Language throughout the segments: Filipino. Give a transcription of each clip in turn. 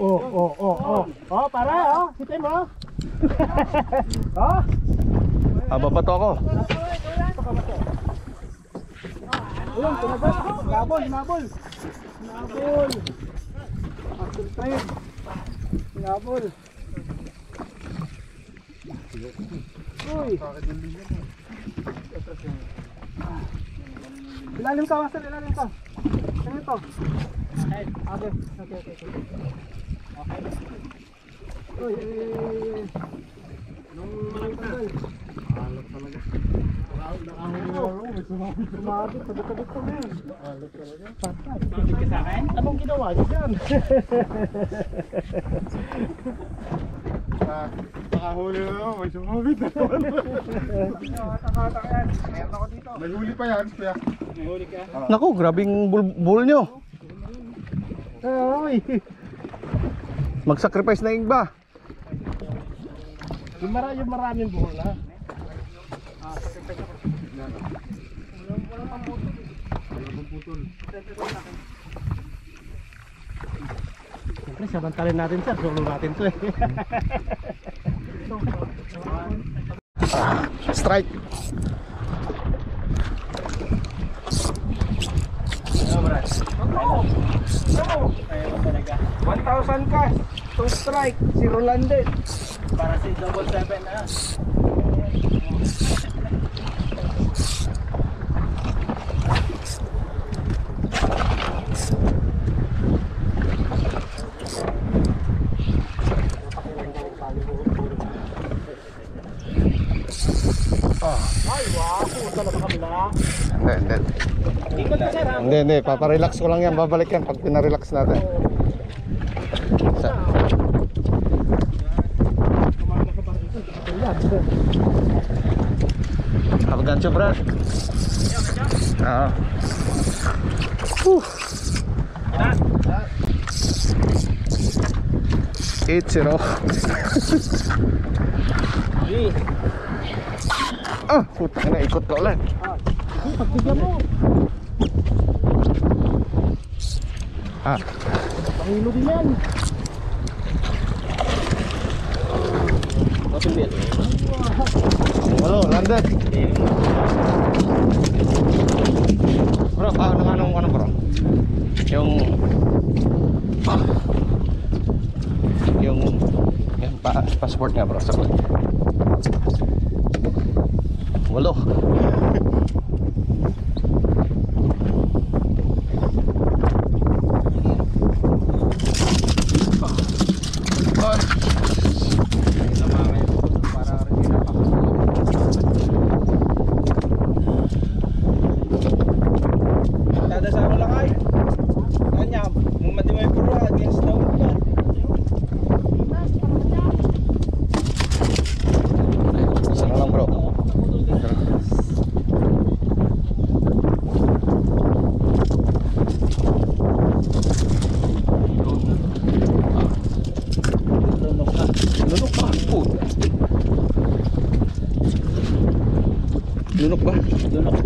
Oh, para, oh. Hitin mo. Oh. Babato ako. Ayun, tumabas. Nabol. Nabol. Uy. Ilalim ka, Master. Ilalim ka. Ano ito? Okay. Uy. Nung tanggal. Alot talaga. Sumabit. Sabit ko na yun. Alot talaga. Patay. Sabit ka sa akin? Anong ginawa niyo dyan? Nakahuli na naman, may sumabit na naman. Takata yan. Meron ako dito. May huli pa yan, kuya. May huli ka? Naku, grabing bull nyo. Ay. Mag-sacrifice na iba. Yung maraming buhol na. Wala pang putol. Siyempre, sabantalin natin sir. Solo natin to eh. Strike. 1,000 cash. 2 strike. 0 landed. Para si double 7 na. Ay, wow. Punta na ba kami na? Hindi. Ikot ka sir ha? Hindi. Paparelax ko lang yan. Babalik yan pag pinarelax natin. Ako gancho, brad. Oo. 8-0. Putang na, ikot ka ulit. Pagbigyan mo. Pangilo din yan. Walo, landed. Bro, ano bro? Yung passport nga bro, sakot. Walo. Lunok ba? Lunok.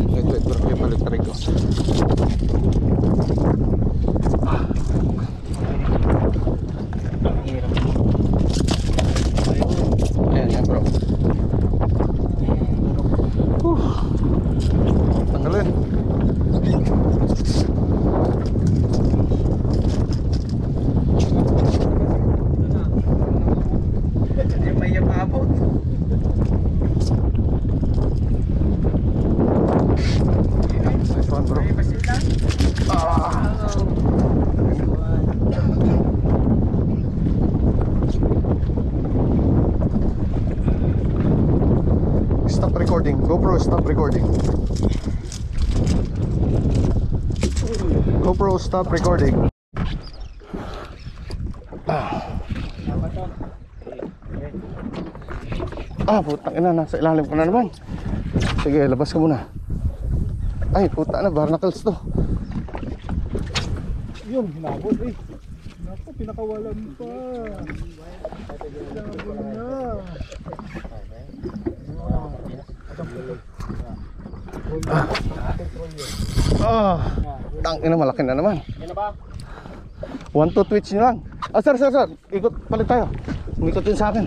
Wait, bro, yung balik tarik ko. Ayan, bro. Tanggalin. Stop recording. GoPro, stop recording. GoPro, stop recording. Putang ina, nasa ilalim ko na naman. Sige, labas ka muna. Ay, puta na, barnacles to. Yun, hinabol eh. Naku, pinakawalan pa. Hinabol na. Tangina, malaki na naman. Yan na ba? 1 2 twitch nyo lang. Sir. Ikot palit tayo. Umikot din sa akin.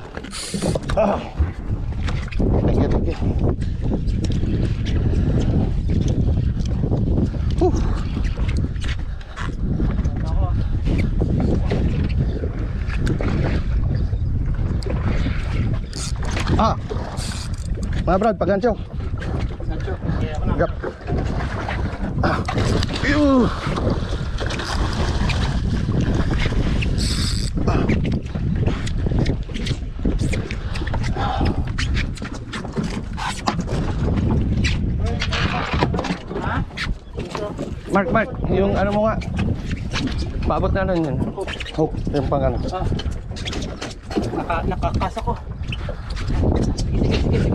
Thank you. Whew. Mga brad, pag-gancho. Kaya ako na. Gap. Yuh. Mark, yung ano mo nga. Paabot na lang yun. Hook, yung pang ano. Nakakasa ko. Sige.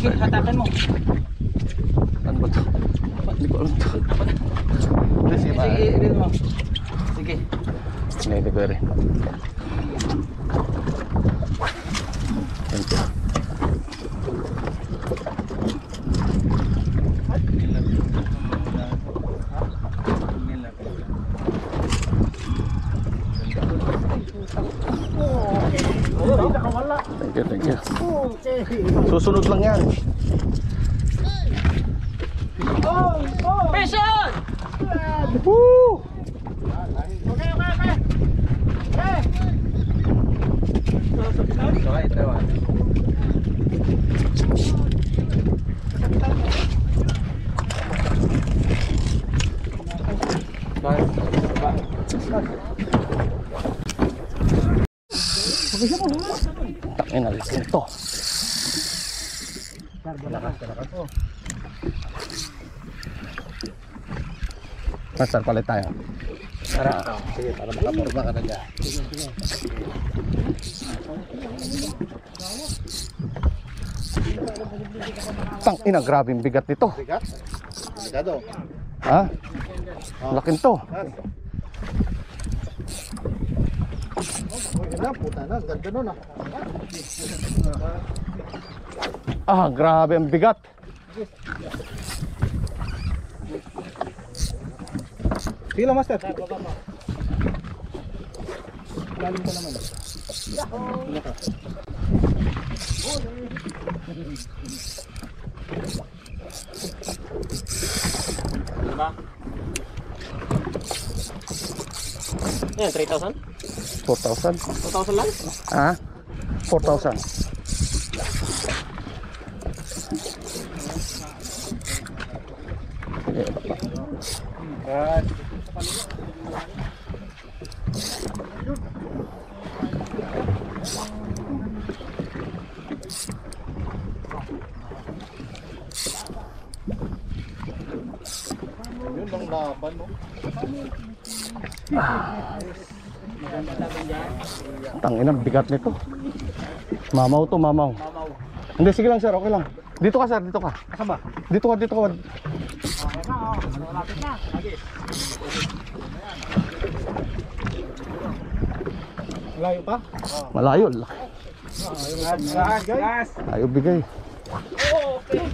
Sige, hatakan mo. Ano ba ito? Hindi ko alam ito. Hindi, sige ba? Sige, rin mo. Sige. Hindi ko rin. Thank you. Thank you. Susunod lang yan. Mission! Woo! Okay. Takin na ito. Master, palit tayo. Sige, para makaporma ka na dyan. Tangina, grabing bigat nito. Bigat? Bigado. Ha? Laking to. Puta na, ganda nun Grabe ang bigat. Sige lang, master. Lalim ka naman. Diba? Yan, 3,000? 4,000. 2,000 lang? Ha? 4,000. Yun ang laban, no? Tangina, bigat nito. Mamaw to, mamaw. Hindi, sige lang sir, okay lang. Dito ka sir, dito ka. Asan ba? Dito ka. Malapit na. Layo pa? Malayo. Laki. Gas. Ayaw bigay. Okay.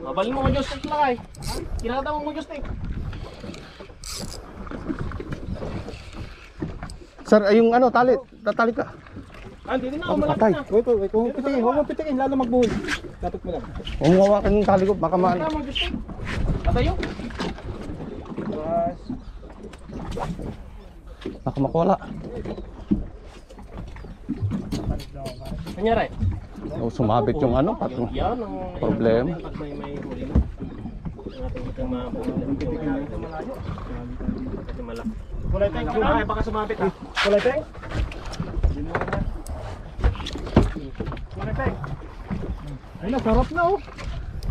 Mabalin mo mag-joystick lang ay. Kinakata mo mag-joystick. Sir, ay yung ano, tali. Tatali ka. Hindi na, Patay. Wait, huwag mong pitikin, lalo magbuhol. Dapat mo lang. Huwag mo hawakan yung tali ko, baka maan. Kinakata mo mag-joystick. Patayo. Baka makuwala. Kanyari. O, sumabit yung ano, patong. Yan ang Problema. pag may huli na. Ating itong mga malayo. Kasi malaki. Kulay teng, ay baka sumabit ha. Kulay teng. Kulay teng. Ay na, sarap na oh.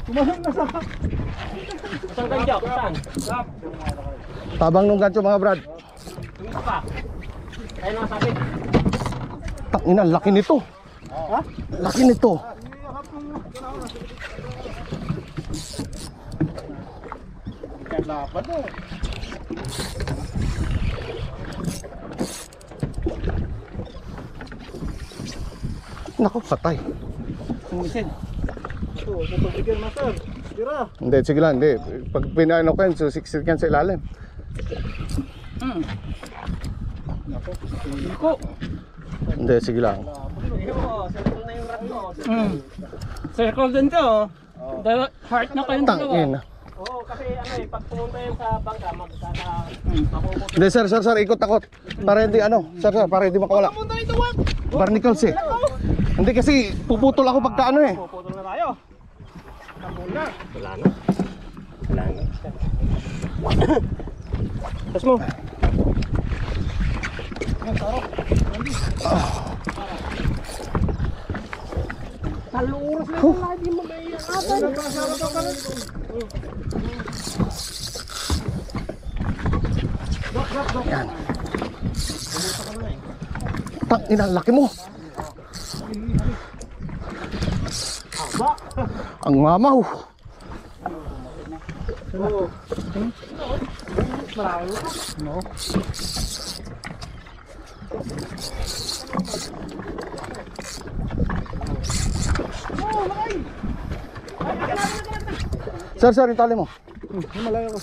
Kumalang na sa... Saan ganyan? Saan? Tabang nung gancho mga brad. Tumito pa. Ayun ang sabit. Tangina, laki nito. Ha? Laki nito. Laban oh. Naku, patay. Pumisin. Ito, pagbigyan master. Tira. Hindi, sige lang, hindi. Pag pinaano ko yan, so 60 yan sa ilalim. Ko. Hindi, sige lang. Circle na yung rat mo. Circle din to. Dalawa, heart na kayong dalawa. Tangin. Oo, kasi ano eh, pag pumunta yan sa bangka, makukuha. Hindi, sir, ikot takot. Para hindi para hindi makawala. Barnacles eh. Hindi kasi puputol ako pagka ano eh. Puputol na tayo. Wala na. Wala na. Tas mo. Taluras na yung lagi mo na iangatan. Yan. Tangina, laki mo. Ang mamaw. Sir, yung tali mo. Malayo ko.